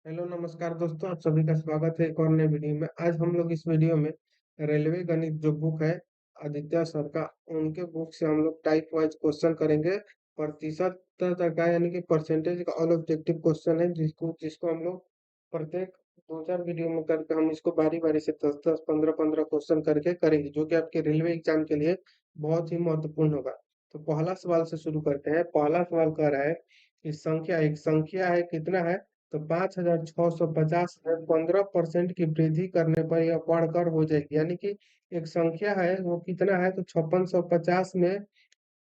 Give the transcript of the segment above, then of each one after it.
Hello नमस्कार दोस्तों, आप सभी का स्वागत है एक और नए वीडियो में। आज हम लोग इस वीडियो में रेलवे गणित जो बुक है आदित्य सर का, उनके बुक से हम लोग टाइप वाइज क्वेश्चन करेंगे। प्रतिशत तक का यानी कि परसेंटेज का ऑल ऑब्जेक्टिव क्वेश्चन है, जिसको जिसको हम लोग प्रत्येक दो चार वीडियो में करके हम इसको बारी बारी से 10 10 15 15 क्वेश्चन करके करेंगे, जो कि आपके रेलवे एग्जाम के लिए बहुत ही महत्वपूर्ण होगा। तो पहला सवाल से शुरू करते हैं। पहला सवाल कह रहा है कि संख्या, एक संख्या है, कितना है? तो 5,650 में 15% की वृद्धि करने पर यह बढ़कर हो जाएगी। यानी कि एक संख्या है, वो कितना है? तो 5650 में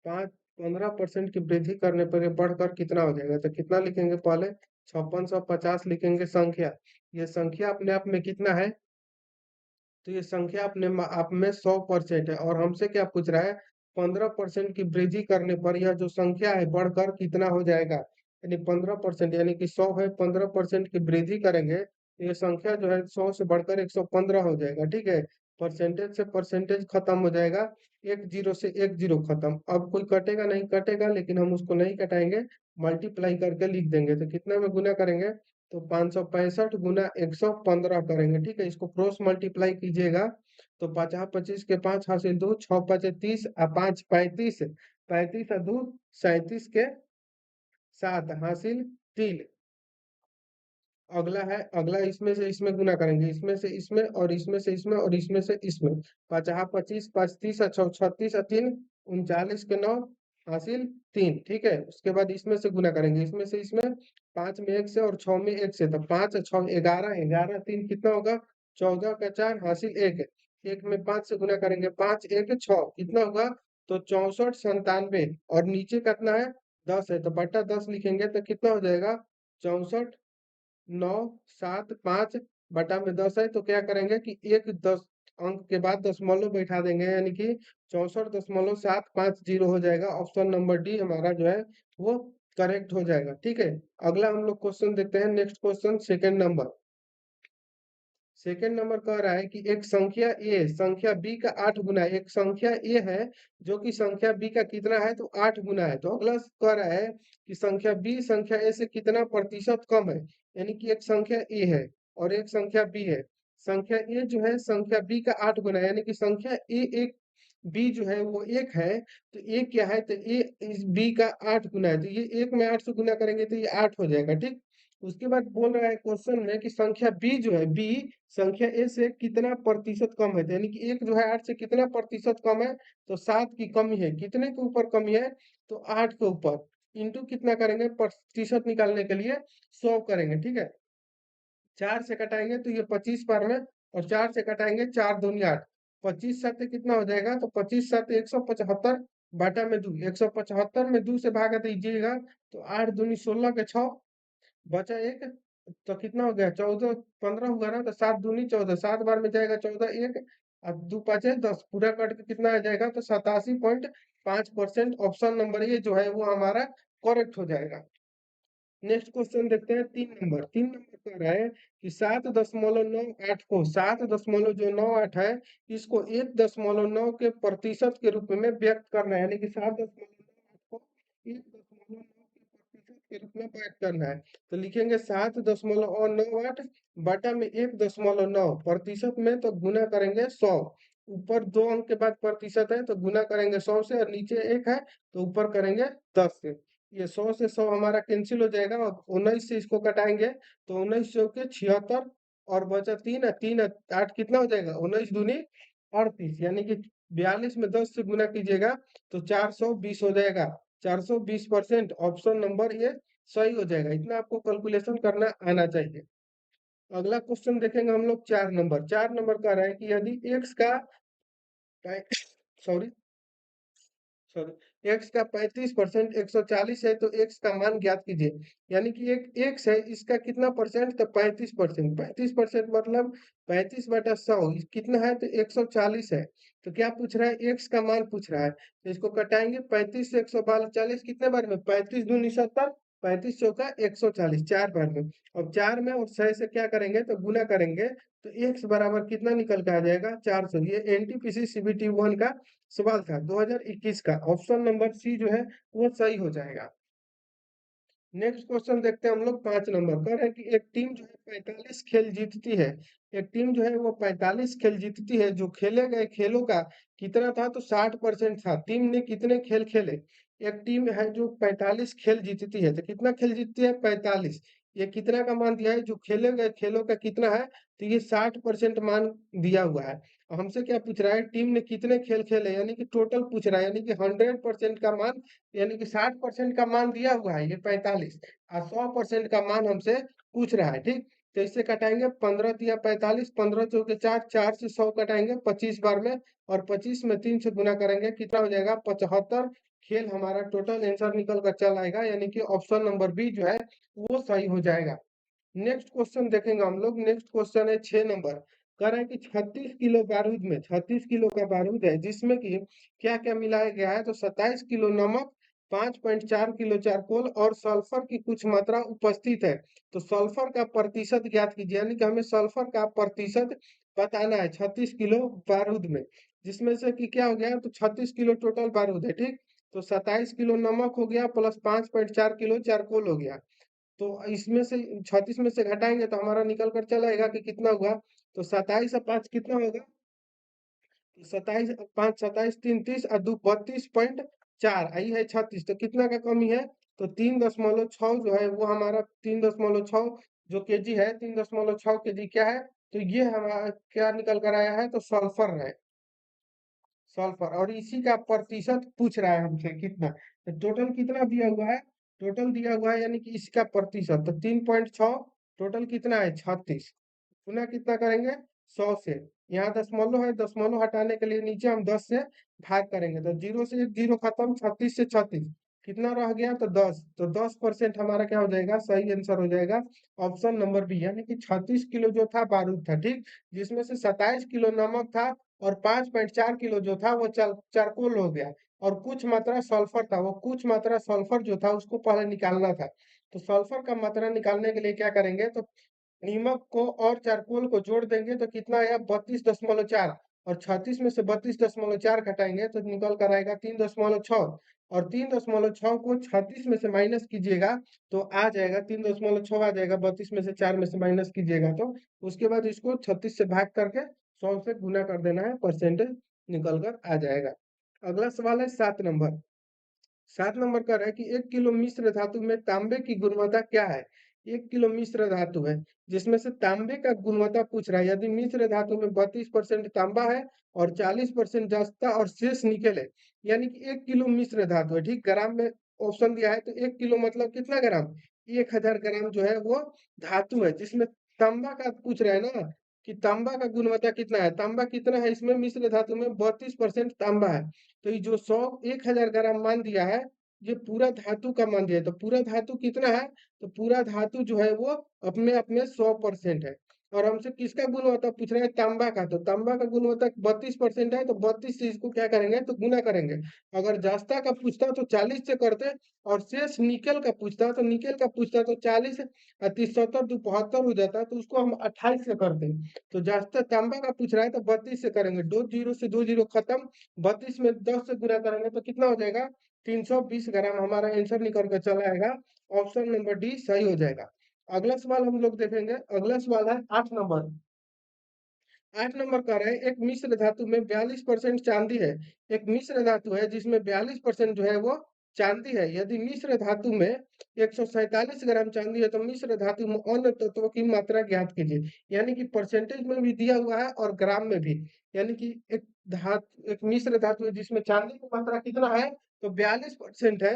पाँच 15% की वृद्धि करने पर ये बढ़कर कितना हो जाएगा? तो कितना लिखेंगे? पहले 5650 लिखेंगे संख्या। ये संख्या अपने आप में कितना है? तो ये संख्या अपने आप में 100% है, और हमसे क्या पूछ रहा है? 15% की वृद्धि करने पर यह जो संख्या है बढ़कर कितना हो जाएगा? यानी 15%, यानी कि 100 है, 15% की वृद्धि करेंगे तो ये संख्या जो है 100 से बढ़कर 115 हो जाएगा। ठीक है, परसेंटेज से परसेंटेज खत्म हो जाएगा, एक जीरो से एक जीरो खत्म। अब कोई कटेगा नहीं? कटेगा, लेकिन हम उसको नहीं कटाएंगे, मल्टीप्लाई करके लिख देंगे। तो कितना में गुना करेंगे? तो 565 गुना 115 करेंगे। ठीक है, इसको क्रॉस मल्टीप्लाई कीजिएगा तो 50 25 के 5 हासिल 2, 6 5 30 और 5 35, 35 और 2 37 के 7 हासिल 3। अगला है, अगला इसमें से इसमें गुना करेंगे, इसमें से इसमें और इसमें से इसमें और इसमें से इसमें। 50 25 35 और 6 36 और 3 39 के 9 हासिल 3। ठीक है, उसके बाद इसमें से गुना करेंगे, इसमें से इसमें, 5 में 1 से और 6 में 1 से। तो 5 और 6 11, 11 3 कितना होगा? 14 का 4 हासिल 1। 1 में 5 से गुना करेंगे, 5 1 6 कितना होगा? तो 64 97। और नीचे कितना है? 10 है, तो बटा 10 लिखेंगे तो कितना हो जाएगा? 64 9 7 5 बटा में 10 है, तो क्या करेंगे कि एक 10 अंक के बाद दशमलव बैठा देंगे, यानी कि 64.750 हो जाएगा। ऑप्शन नंबर डी हमारा जो है वो करेक्ट हो जाएगा। ठीक है, अगला हम लोग क्वेश्चन देखते हैं। Next question, second number. Second number कह रहा है कि एक संख्या ए संख्या बी का 8 गुना है। एक संख्या ए है जो कि संख्या बी का कितना है? तो 8 गुना है। तो अगला कह रहा है कि संख्या बी संख्या ए से कितना प्रतिशत कम है? यानी कि एक संख्या ए है और एक संख्या बी है। संख्या ए जो है संख्या बी का 8 गुना है, यानी कि संख्या ए एक, बी जो है वो एक है। तो ए क्या है? तो ए इस बी का 8 गुना है, तो ये एक में 8 से गुना करेंगे तो ये 8 हो जाएगा। ठीक, उसके बाद बोल रहा है क्वेश्चन में कि संख्या बी जो है, बी संख्या ए से कितना प्रतिशत कम है? तो यानी कि एक जो है 8 से कितना प्रतिशत कम है? तो 7 की कमी है। कितने के ऊपर कमी है? तो 8 के ऊपर। इंटू कितना करेंगे प्रतिशत निकालने के लिए? 100 करेंगे। ठीक है, 4 से कटाएंगे तो ये 25 बार में, और 4 से कटाएंगे 4 दूनी 8। 25 सात कितना हो जाएगा? तो 25 सात 175 बाटा में 2, 175 में 2 से भागा दीजिएगा तो 8 दूनी 16 के 6 बचा एक। तो कितना हो गया? 14 15 हुआ ना, तो 7 दूनी 14, 7 बार में जाएगा 14 एक, और 2 पाँचे 10, पूरा कट के कितना आ जाएगा? तो 87.5%। ऑप्शन नंबर ये जो है वो हमारा करेक्ट हो जाएगा। नेक्स्ट क्वेश्चन देखते हैं। 3 नंबर। 3 नंबर कह रहा है कि 7.98 को, 7 जो 98 है, इसको 1.9 के प्रतिशत के रूप में व्यक्त करना है। यानी कि 7.98 को 1.9 के प्रतिशत के रूप में व्यक्त करना है। तो लिखेंगे 7.98 बटा में 1.9 प्रतिशत में, तो गुना करेंगे 100। ऊपर 2 अंक के बाद प्रतिशत है तो गुना करेंगे 100 से, और नीचे 1 है तो ऊपर करेंगे 10 से। ये 100 से 100 हमारा कैंसिल हो जाएगा, और 19 से इसको कटाएंगे तो 19 चौके 76, और बचा 3 है, 3 8 कितना हो जाएगा? 19 दूनी 38, यानी कि 42 में 10 से गुना कीजिएगा तो 420 हो जाएगा। 420%। ऑप्शन नंबर ये सही हो जाएगा। इतना आपको कैलकुलेशन करना आना चाहिए। अगला क्वेश्चन देखेंगे हम लोग। 4 नंबर। 4 नंबर कह रहा है कि यदि एक्स का सॉरी सॉरी एक्स का 35% 140 है, तो एक्स का मान ज्ञात कीजिए। यानी कि एक एक्स है, इसका कितना परसेंट? तो 35%। 35% मतलब 35 बटा 100 कितना है? तो 140 है। तो क्या पूछ रहा है? एक्स का मान पूछ रहा है, तो इसको कटाएंगे 35 से 140 कितने बार में? 35 दूनी 70, 35 चौका 140, 4 बार में। अब 4 में और 6 से क्या करेंगे? तो गुना करेंगे तो एक्स बराबर कितना निकल के आ जाएगा? 400। ये एनटीपीसी सीबीटी 1 का सवाल था 2021 का। ऑप्शन नंबर सी जो है वो सही हो जाएगा। नेक्स्ट क्वेश्चन देखते हैं हम लोग 5 नंबर। कह रहे हैं कि एक टीम जो है 45 खेल जीतती है। एक टीम जो है वो 45 खेल जीतती है। जो खेले गए खेलों का कितना था, तो 60% था। टीम ने कितने खेल खेले? एक टीम है जो 45 खेल जीतती है, तो कितना खेल जीतती है? 45। ये कितना का मान दिया है? जो खेले गए खेलों का कितना है, तो ये 60% मान दिया हुआ है। और हमसे क्या पूछ रहा है? टीम ने कितने खेल खेले, यानी कि टोटल पूछ रहा है, यानी कि 100% का मान, यानी कि 60% का मान दिया हुआ है ये 45, और 100% का मान हमसे पूछ रहा है। ठीक, तो इससे कटाएंगे 15 दिया 45, 15 चौके 4, 4 से 100 कटाएंगे 25 बार में, और 25 में 3 से गुना करेंगे, कितना हो जाएगा? 75 खेल हमारा टोटल आंसर निकल कर चल आएगा, यानी कि ऑप्शन नंबर बी जो है वो सही हो जाएगा। नेक्स्ट क्वेश्चन देखेंगे हम लोग। नेक्स्ट क्वेश्चन है 6 नंबर। कह रहा है कि 36 किलो बारूद में, 36 किलो का बारूद है जिसमें कि क्या क्या मिलाया गया है, तो 27 किलो नमक, 5.4 किलो चारकोल और सल्फर की कुछ मात्रा उपस्थित है। तो सल्फर का प्रतिशत ज्ञात कीजिए, यानी कि हमें सल्फर का प्रतिशत बताना है 36 किलो बारूद में, जिसमें से कि क्या हो गया, तो 36 किलो टोटल बारूद है। ठीक, तो 27 किलो नमक हो गया प्लस 5.4 किलो चारकोल हो गया। तो इसमें से 36 में से घटाएंगे तो हमारा निकल कर चला आएगा कि कितना हुआ, तो 27 और 5 कितना होगा, तो 27 5 27 3 30 और 2 32.4, आई है 36, तो कितना का कमी है, तो 3.6 जो है वो हमारा 3.6 जो केजी है, 3.6 केजी क्या है, तो ये हमारा क्या निकल कर आया है, तो सल्फर है, सल्फर। और इसी का प्रतिशत पूछ रहा है हमसे कितना, तो टोटल कितना दिया हुआ है, टोटल दिया हुआ है यानी कि इसका प्रतिशत, तो 3.6 टोटल कितना है 36, पुनः कितना करेंगे 100 से, यहाँ दशमलव है, दशमलव हटाने के लिए नीचे हम 10 से भाग करेंगे, तो 0 से 1 0 खत्म, 36 से 36 कितना रह गया, तो 10, तो 10% हमारा क्या हो जाएगा, सही आंसर हो जाएगा ऑप्शन नंबर बी, यानी कि 36 किलो जो था बारूद था। ठीक, जिसमें से 27 किलो नमक था और 5.4 किलो जो था वो चारकोल हो गया, और कुछ मात्रा सल्फर था, वो कुछ मात्रा सल्फर जो था उसको पहले निकालना था। तो सल्फर का मात्रा निकालने के लिए क्या करेंगे, तो नीमक को और चारकोल को जोड़ देंगे तो कितना आया 32.4, और 36 में से 32.4 घटाएंगे तो निकल कर आएगा 3.6, और 3.6 को 36 में से माइनस कीजिएगा तो आ जाएगा 3.6 आ जाएगा, 32 में से 4 में से माइनस कीजिएगा तो उसके बाद इसको 36 से भाग करके 100 से गुना कर देना है, परसेंटेज निकल कर आ जाएगा। अगला सवाल है 7 नंबर। 7 नंबर का है कि 1 किलो मिश्र धातु में तांबे की गुणवत्ता क्या है? 1 किलो मिश्र धातु है जिसमें से तांबे का गुणवत्ता पूछ रहा है। यदि मिश्र धातु में 32% तांबा है और 40% जस्ता और शेष निकेल है, यानी कि 1 किलो मिश्र धातु है। ठीक, ग्राम में ऑप्शन दिया है, तो 1 किलो मतलब कितना ग्राम, 1000 ग्राम जो है वो धातु है, जिसमें तांबा का पूछ रहा है ना, कि तांबा का गुणवत्ता कितना है, तांबा कितना है इसमें, मिश्र धातु में 32% तांबा है। तो ये जो 1000 ग्राम मान दिया है, ये पूरा धातु का मान दिया है, तो पूरा धातु कितना है, तो पूरा धातु जो है वो अपने अपने 100% है। और हमसे किसका गुणवत्ता पूछ रहा है, तांबा का, तो तांबा का गुणवत्ता 32% है, तो 32 से इसको क्या करेंगे, तो गुना करेंगे। अगर जस्ता का पूछता तो 40 से करते, और शेष निकेल का पूछता तो निकेल का पूछता तो 40 30 70 दो 72 हो जाता, तो उसको हम 28 से करते। तो जस्ता तांबा का पूछ रहा है तो 32 से करेंगे, 2 0 से 2 0 खत्म, 32 में 10 से गुना करेंगे तो कितना हो जाएगा, 320 ग्राम हमारा आंसर निकल कर चला आएगा, ऑप्शन नंबर डी सही हो जाएगा। अगला सवाल हम लोग देखेंगे। अगला सवाल है 8 नंबर। 8 नंबर कह रहे हैं एक मिश्र धातु में 42% चांदी है। एक मिश्र धातु है जिसमें 42% जो है वो चांदी है। यदि मिश्र धातु में 147 ग्राम चांदी है तो मिश्र धातु में अन्य तत्वों की मात्रा ज्ञात कीजिए, यानी कि परसेंटेज में भी दिया हुआ है और ग्राम में भी। यानी कि एक मिश्र धातु है जिसमें चांदी की मात्रा कितना है, तो 42% है,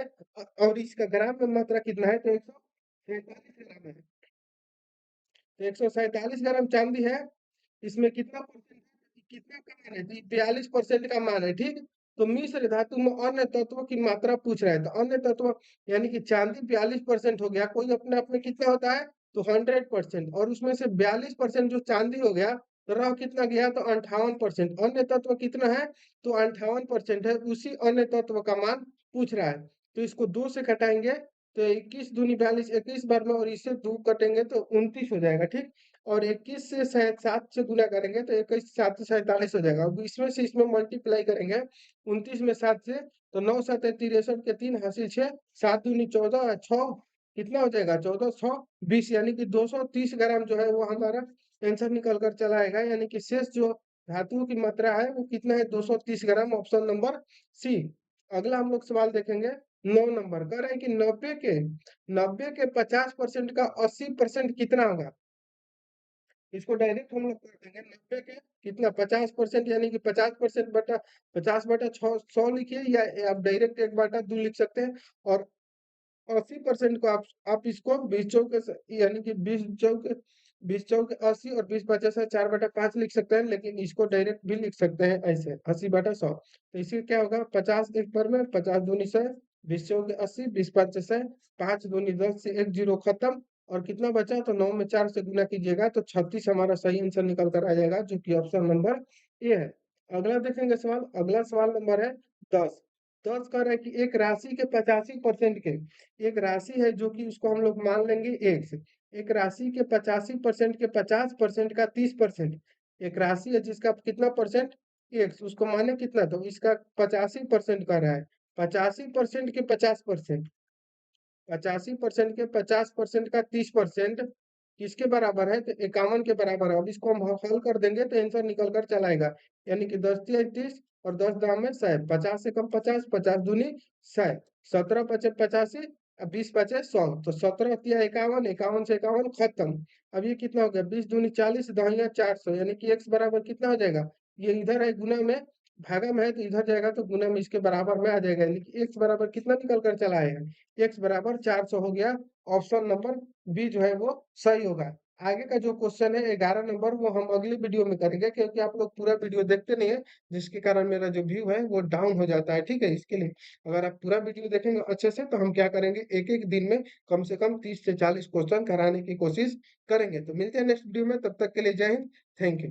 और इसका ग्राम में मात्रा कितना है, तो 147 ग्राम है। तो 147 ग्राम चांदी है, इसमें कितना परसेंट है, कितना का मान है, तो 42% का मान है। ठीक, तो मिश्र धातु में अन्य तत्वों की मात्रा पूछ रहा है, तो अन्य तत्व यानी कि चांदी 42% हो गया, कोई अपने आप में कितना होता है, तो 100%, और उसमें से 42% जो चांदी हो गया तो रह कितना गया, तो 58%। अन्य तत्व कितना है, तो 58% है, उसी अन्य तत्व का मान पूछ रहा है। तो इसको 2 से घटाएंगे तो 21 दूनी 42, 21 बार में, और इससे 2 कटेंगे तो 29 हो जाएगा। ठीक, और 21 से 7 से गुना करेंगे तो 21 7 47 हो जाएगा। अब इसमें से इसमें मल्टीप्लाई करेंगे 29 में 7 से, तो 9 7 63 के 3 हासिल 6, 7 दूनी 14 और 6 कितना हो जाएगा 1420, यानी कि 230 ग्राम जो है वो हमारा आंसर निकल कर चला आएगा, यानी कि शेष जो धातुओं की मात्रा है वो कितना है 230 ग्राम, ऑप्शन नंबर सी। अगला हम लोग सवाल देखेंगे 9 नंबर, कह रहे हैं कि 90 के 50% का 80% कितना होगा। इसको डायरेक्ट हम लोग कर देंगे, 90 के कितना 50%, यानी कि 50% बटा 50/100 लिखिए, या आप डायरेक्ट 1/2 लिख सकते हैं। और 80% को आप इसको 20 चौके से, यानी कि 20 चौके 80 और 20 50 है 4/5 लिख सकते हैं, लेकिन इसको डायरेक्ट भी लिख सकते हैं ऐसे 80/100। तो इसी क्या होगा 50 एक बार में, 50 दूनी 100, 20 चौके 80, 20 5 100, 5 दूनी 10 से एक जीरो खत्म। और कितना बचा, तो 9 में 4 से गुना कीजिएगा तो 36 हमारा सही आंसर निकल कर आ जाएगा, जो कि ऑप्शन नंबर ए है। अगला देखेंगे सवाल, अगला सवाल नंबर है 10। 10 कह रहा है कि एक राशि के 85% के, एक राशि है जो कि उसको हम लोग मान लेंगे एक्स, एक राशि के 85% के 50% का 30%, एक राशि है जिसका कितना परसेंट एक्स, उसको माने कितना, तो इसका 85% कर रहा है, 85% के 50%, 85% के 50% का 30% किसके बराबर है, तो 51 के बराबर है। अब इसको हम हल कर देंगे तो आंसर निकल कर चला आएगा, यानी कि 10 × 3 = 30 और 10 दाम में 100, 50 से कम 50, 50 दूनी 100, 17 × 5 = 85 और 20 × 5 = 100, तो 17 × 51, 51 से 51 खत्म। अब ये कितना हो गया, 20 दूनी 40, दहिया 400, यानी कि x बराबर कितना हो जाएगा, ये इधर है गुना में, भागा में है तो इधर जाएगा तो गुना में इसके बराबर में आ जाएगा, यानी कि x बराबर कितना निकल कर चला आएगा, x बराबर 400 हो गया। ऑप्शन नंबर बी जो है वो सही होगा। आगे का जो क्वेश्चन है 11 नंबर, वो हम अगली वीडियो में करेंगे, क्योंकि आप लोग पूरा वीडियो देखते नहीं है, जिसके कारण मेरा जो व्यू है वो डाउन हो जाता है, ठीक है। इसके लिए अगर आप पूरा वीडियो देखेंगे अच्छे से, तो हम क्या करेंगे, एक एक दिन में कम से कम 30 से 40 क्वेश्चन कराने की कोशिश करेंगे। तो मिलते हैं नेक्स्ट वीडियो में, तब तक के लिए जय हिंद, थैंक यू।